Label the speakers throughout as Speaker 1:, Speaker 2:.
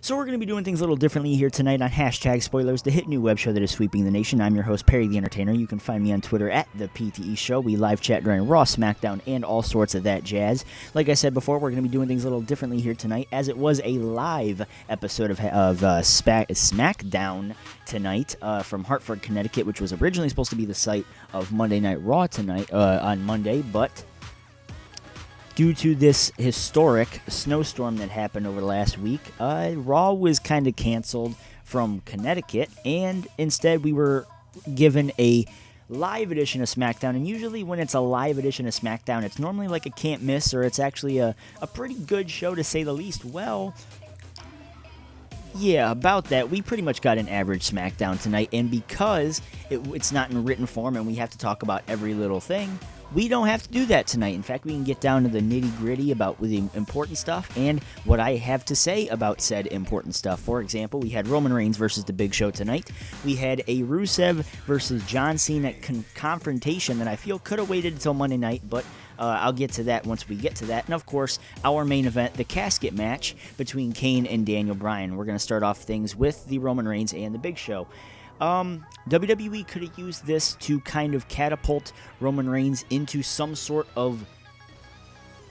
Speaker 1: So we're going to be doing things a little differently here tonight on Hashtag Spoilers, the hit new web show that is sweeping the nation. I'm your host, Perry the Entertainer. You can find me on Twitter at the PTE Show. We live chat during Raw, Smackdown, and all sorts of that jazz. Like I said before, we're going to be doing things a little differently here tonight, as it was a live episode of Smackdown tonight from Hartford, Connecticut, which was originally supposed to be the site of Monday Night Raw tonight on Monday, but due to this historic snowstorm that happened over the last week, Raw was kind of canceled from Connecticut, and instead we were given a live edition of SmackDown. And usually when it's a live edition of SmackDown, it's normally like a can't miss, or it's actually a pretty good show to say the least. Well, yeah, about that, we pretty much got an average SmackDown tonight, and because it's not in written form and we have to talk about every little thing, we don't have to do that tonight. In fact, we can get down to the nitty-gritty about the important stuff and what I have to say about said important stuff. For example, we had Roman Reigns versus The Big Show tonight. We had a Rusev versus John Cena confrontation that I feel could have waited until Monday night, but I'll get to that once we get to that. And of course, our main event, the casket match between Kane and Daniel Bryan. We're going to start off things with the Roman Reigns and The Big Show. WWE could have used this to kind of catapult Roman Reigns into some sort of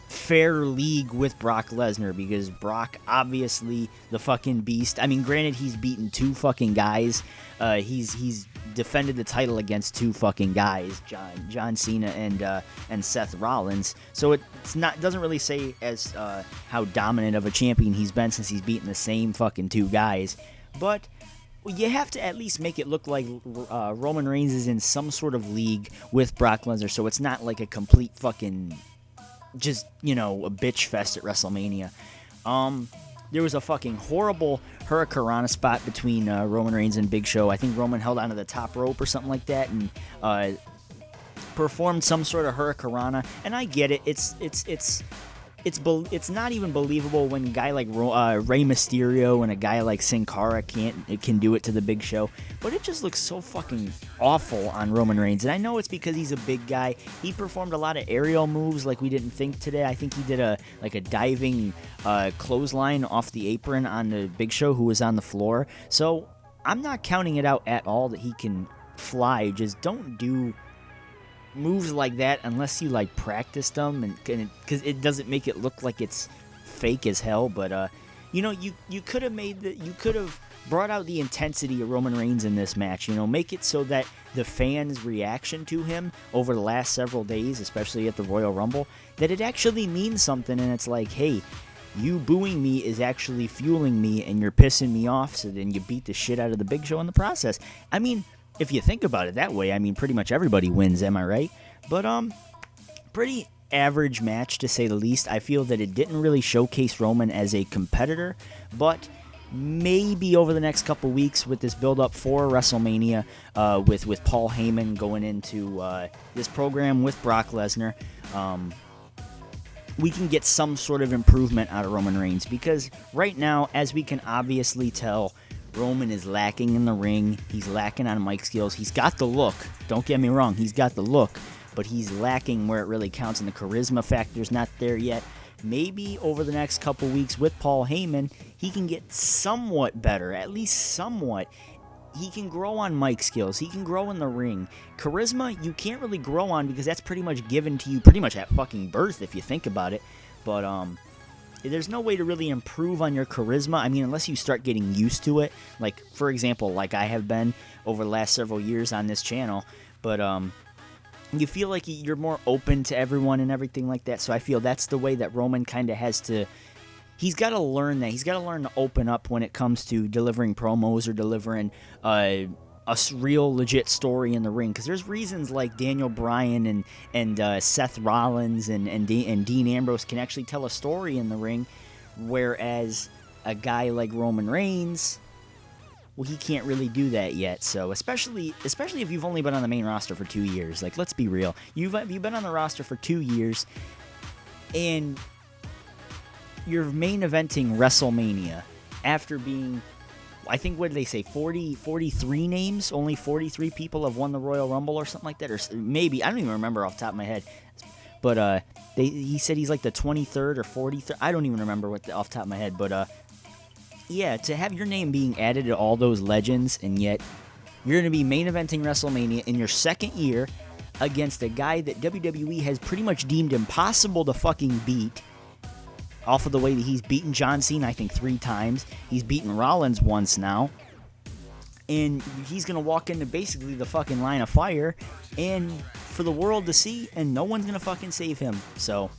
Speaker 1: fair league with Brock Lesnar, because Brock, obviously the fucking beast. I mean, granted, he's beaten two fucking guys. He's defended the title against two fucking guys, John Cena and Seth Rollins. So doesn't really say as how dominant of a champion he's been since he's beaten the same fucking two guys, but you have to at least make it look like Roman Reigns is in some sort of league with Brock Lesnar, so it's not like a complete fucking just, a bitch fest at WrestleMania. There was a fucking horrible Hurricanrana spot between Roman Reigns and Big Show. I think Roman held onto the top rope or something like that and performed some sort of Hurricanrana. And I get it. It's not even believable when a guy like Rey Mysterio and a guy like Sin Cara can do it to the Big Show, but it just looks so fucking awful on Roman Reigns. And I know it's because he's a big guy. He performed a lot of aerial moves like we didn't think today. I think he did a diving clothesline off the apron on the Big Show, who was on the floor. So I'm not counting it out at all that he can fly. Just don't do moves like that unless you practiced them, and because it doesn't make it look like it's fake as hell. But you could have brought out the intensity of Roman Reigns in this match. Make it so that the fans' reaction to him over the last several days, especially at the Royal Rumble, that it actually means something, and it's like, hey, you booing me is actually fueling me, and you're pissing me off. So then you beat the shit out of the Big Show in the process. I mean, if you think about it that way, I mean, pretty much everybody wins, am I right? But, pretty average match, to say the least. I feel that it didn't really showcase Roman as a competitor, but maybe over the next couple weeks with this build-up for WrestleMania, with Paul Heyman going into this program with Brock Lesnar, we can get some sort of improvement out of Roman Reigns, because right now, as we can obviously tell, Roman is lacking in the ring. He's lacking on mic skills. He's got the look. Don't get me wrong. He's got the look, but he's lacking where it really counts, and the charisma factor's not there yet. Maybe over the next couple weeks with Paul Heyman, he can get somewhat better, at least somewhat. He can grow on mic skills. He can grow in the ring. Charisma, you can't really grow on, because that's pretty much given to you pretty much at fucking birth if you think about it. But, there's no way to really improve on your charisma. I mean, unless you start getting used to it. Like, for example, like I have been over the last several years on this channel. But you feel like you're more open to everyone and everything like that. So I feel that's the way that Roman kind of has to... He's got to learn that. He's got to learn to open up when it comes to delivering promos or delivering a real legit story in the ring, because there's reasons like Daniel Bryan and Seth Rollins and Dean Ambrose can actually tell a story in the ring, whereas a guy like Roman Reigns, well, he can't really do that yet. So especially if you've only been on the main roster for 2 years, like, let's be real, you've been on the roster for 2 years and you're main eventing WrestleMania after being, I think, what did they say, 43 names? Only 43 people have won the Royal Rumble or something like that, or maybe, I don't even remember off the top of my head. But he said he's like the 23rd or 43rd. I don't even remember off the top of my head. But yeah, to have your name being added to all those legends, and yet you're going to be main eventing WrestleMania in your second year against a guy that WWE has pretty much deemed impossible to fucking beat, off of the way that he's beaten John Cena, I think, 3 times. He's beaten Rollins once now. And he's going to walk into basically the fucking line of fire and for the world to see, and no one's going to fucking save him. So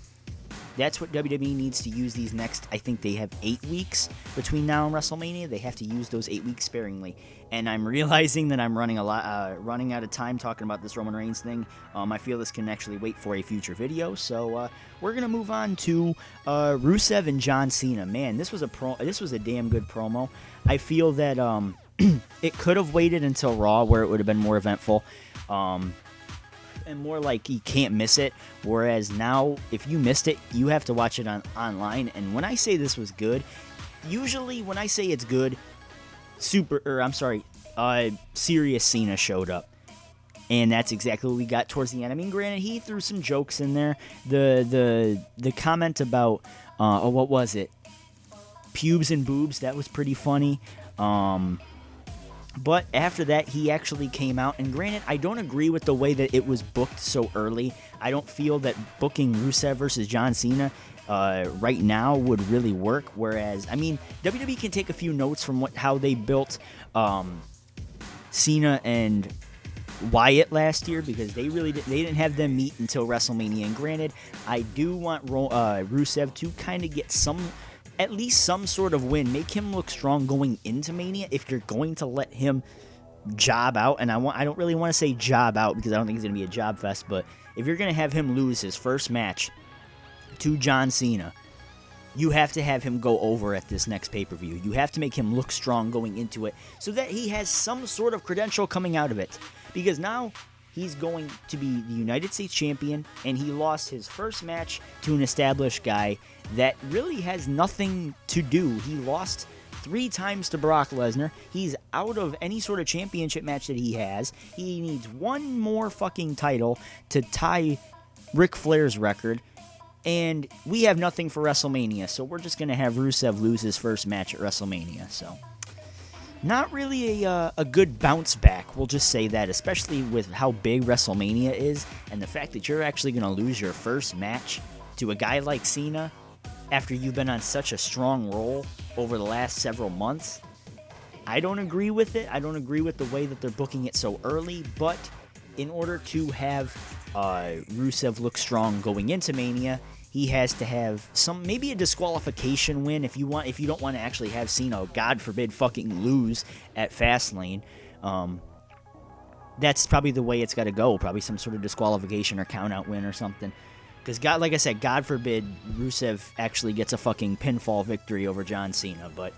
Speaker 1: that's what WWE needs to use these next, I think they have 8 weeks between now and WrestleMania. They have to use those 8 weeks sparingly. And I'm realizing that I'm running out of time talking about this Roman Reigns thing. I feel this can actually wait for a future video. So we're going to move on to Rusev and John Cena. Man, this was a damn good promo. I feel that it could have waited until Raw, where it would have been more eventful. And more like you can't miss it, whereas now if you missed it, you have to watch it online. And when I say this was good, usually when I say it's good, Serious Cena showed up, and that's exactly what we got towards the end. I mean, granted, he threw some jokes in there. The comment about what was it, pubes and boobs, that was pretty funny. But after that, he actually came out, and granted, I don't agree with the way that it was booked so early. I don't feel that booking Rusev versus John Cena right now would really work, whereas, I mean, WWE can take a few notes from how they built Cena and Wyatt last year, because they didn't have them meet until WrestleMania, and granted, I do want Rusev to kind of get at least some sort of win, make him look strong going into Mania if you're going to let him job out. And I don't really want to say job out because I don't think it's going to be a job fest, but if you're going to have him lose his first match to John Cena, you have to have him go over at this next pay-per-view. You have to make him look strong going into it so that he has some sort of credential coming out of it, because now he's going to be the United States champion, and he lost his first match to an established guy that really has nothing to do. He lost 3 times to Brock Lesnar. He's out of any sort of championship match that he has. He needs one more fucking title to tie Ric Flair's record, and we have nothing for WrestleMania, so we're just going to have Rusev lose his first match at WrestleMania. So not really a good bounce back, we'll just say that, especially with how big WrestleMania is, and the fact that you're actually going to lose your first match to a guy like Cena after you've been on such a strong roll over the last several months. I don't agree with it. I don't agree with the way that they're booking it so early, but in order to have Rusev look strong going into Mania, he has to have maybe a disqualification win if you don't want to actually have Cena, God forbid, fucking lose at Fastlane. That's probably the way it's got to go. Probably some sort of disqualification or count-out win or something. Because, like I said, God forbid Rusev actually gets a fucking pinfall victory over John Cena. But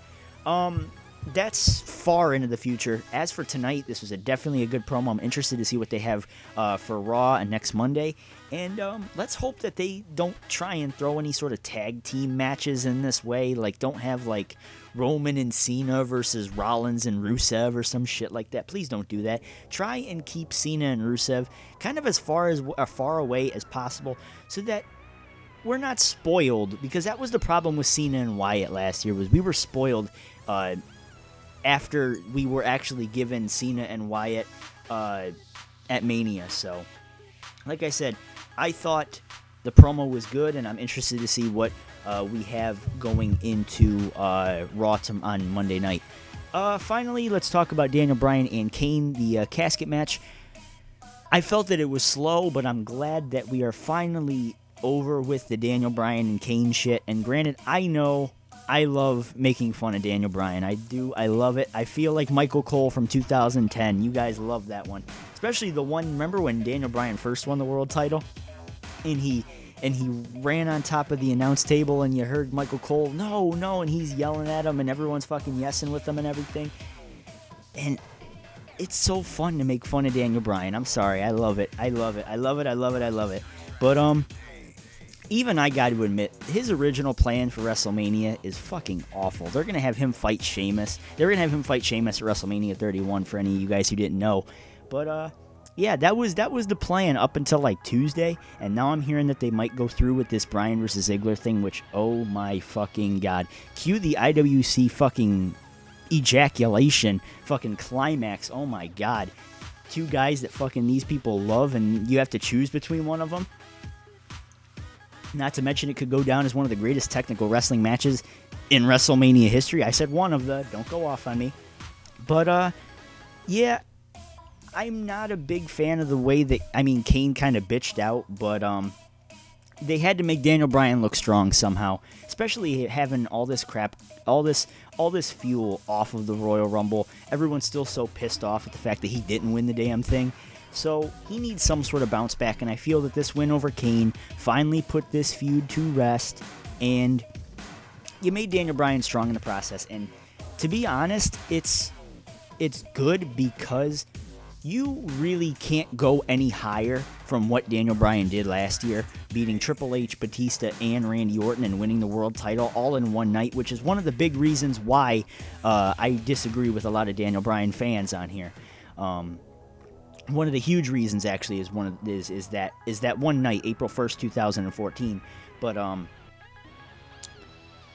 Speaker 1: that's far into the future. As for tonight, this was definitely a good promo. I'm interested to see what they have for Raw and next Monday. And let's hope that they don't try and throw any sort of tag team matches in this way. Like, don't have, like, Roman and Cena versus Rollins and Rusev or some shit like that. Please don't do that. Try and keep Cena and Rusev kind of as far away as possible so that we're not spoiled. Because that was the problem with Cena and Wyatt last year, was we were spoiled after we were actually given Cena and Wyatt at Mania. So, like I said, I thought the promo was good, and I'm interested to see what we have going into Raw on Monday night. Finally, let's talk about Daniel Bryan and Kane, the casket match. I felt that it was slow, but I'm glad that we are finally over with the Daniel Bryan and Kane shit. And granted, I know I love making fun of Daniel Bryan. I do. I love it. I feel like Michael Cole from 2010. You guys love that one. Especially the one, remember when Daniel Bryan first won the world title? And he ran on top of the announce table, and you heard Michael Cole, no, and he's yelling at him, and everyone's fucking yesing with him and everything. And it's so fun to make fun of Daniel Bryan. I'm sorry. I love it. But, even I got to admit, his original plan for WrestleMania is fucking awful. They're going to have him fight Sheamus. They're going to have him fight Sheamus at WrestleMania 31 for any of you guys who didn't know. But, yeah, that was the plan up until like Tuesday, and now I'm hearing that they might go through with this Bryan versus Ziggler thing, which, oh my fucking god. Cue the IWC fucking ejaculation fucking climax. Oh my god. Two guys that fucking these people love, and you have to choose between one of them. Not to mention it could go down as one of the greatest technical wrestling matches in WrestleMania history. I said one of the, don't go off on me. But, yeah, I'm not a big fan of the way that, Kane kind of bitched out, but, they had to make Daniel Bryan look strong somehow, especially having all this crap, all this fuel off of the Royal Rumble. Everyone's still so pissed off at the fact that he didn't win the damn thing. So he needs some sort of bounce back, and I feel that this win over Kane finally put this feud to rest, and you made Daniel Bryan strong in the process. And to be honest, it's good because you really can't go any higher from what Daniel Bryan did last year, beating Triple H, Batista, and Randy Orton and winning the world title all in one night, which is one of the big reasons why I disagree with a lot of Daniel Bryan fans on here. One of the huge reasons, actually, is that one night, April 1st, 2014. But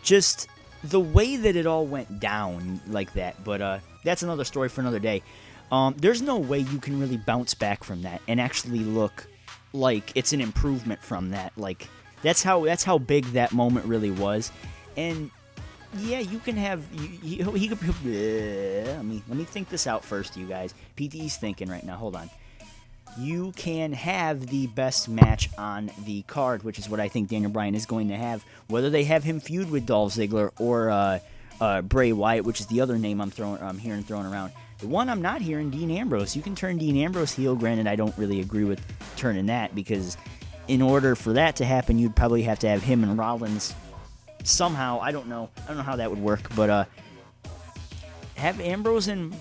Speaker 1: just the way that it all went down like that. But that's another story for another day. There's no way you can really bounce back from that and actually look like it's an improvement from that. Like that's how big that moment really was. And yeah, you can have he could. Let me think this out first, you guys. PTE's thinking right now. Hold on. You can have the best match on the card, which is what I think Daniel Bryan is going to have. Whether they have him feud with Dolph Ziggler or Bray Wyatt, which is the other name I'm hearing thrown around. The one I'm not hearing, Dean Ambrose. You can turn Dean Ambrose heel. Granted, I don't really agree with turning that, because in order for that to happen, you'd probably have to have him and Rollins somehow. I don't know how that would work, but have Ambrose and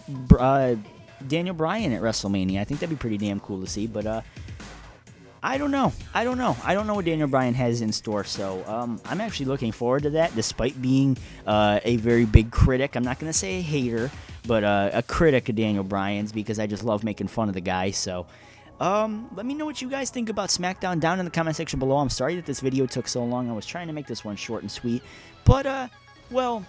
Speaker 1: Daniel Bryan at WrestleMania. I think that'd be pretty damn cool to see, but I don't know. I don't know what Daniel Bryan has in store, so I'm actually looking forward to that, despite being a very big critic. I'm not going to say a hater, but a critic of Daniel Bryan's, because I just love making fun of the guy. So let me know what you guys think about SmackDown down in the comment section below. I'm sorry that this video took so long. I was trying to make this one short and sweet, but well,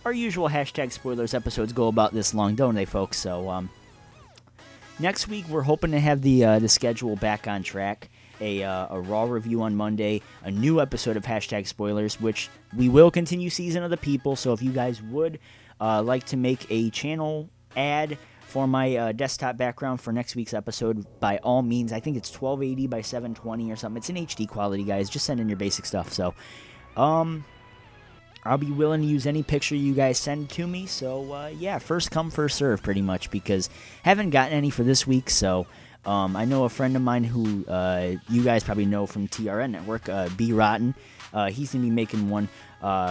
Speaker 1: our usual hashtag spoilers episodes go about this long, don't they, folks? So next week we're hoping to have the schedule back on track. A Raw review on Monday, a new episode of hashtag spoilers, which we will continue Season of the People. So if you guys would like to make a channel ad for my desktop background for next week's episode, by all means. I think it's 1280 by 720 or something. It's in HD quality, guys. Just send in your basic stuff. So I'll be willing to use any picture you guys send to me. So yeah, first come, first serve, pretty much, because haven't gotten any for this week. So I know a friend of mine who you guys probably know from TRN Network, B Rotten. He's going to be making one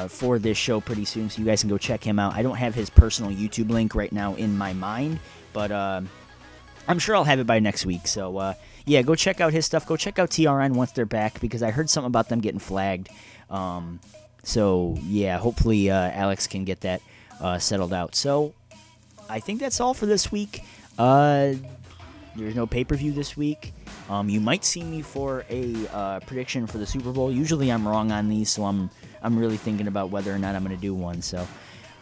Speaker 1: for this show pretty soon, so you guys can go check him out. I don't have his personal YouTube link right now in my mind, but I'm sure I'll have it by next week. So yeah, go check out his stuff. Go check out TRN once they're back, because I heard something about them getting flagged. So yeah, hopefully Alex can get that settled out. So I think that's all for this week. There's no pay-per-view this week. You might see me for a prediction for the Super Bowl. Usually I'm wrong on these, so I'm really thinking about whether or not I'm going to do one. So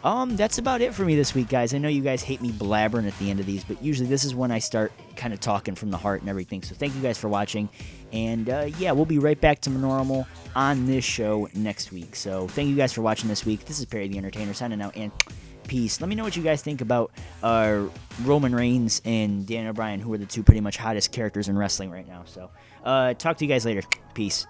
Speaker 1: that's about it for me this week, guys. I know you guys hate me blabbering at the end of these, but usually this is when I start kind of talking from the heart and everything. So thank you guys for watching. And yeah, we'll be right back to normal on this show next week. So thank you guys for watching this week. This is Perry the Entertainer signing out, and peace. Let me know what you guys think about Roman Reigns and Daniel Bryan, who are the two pretty much hottest characters in wrestling right now. So talk to you guys later. Peace.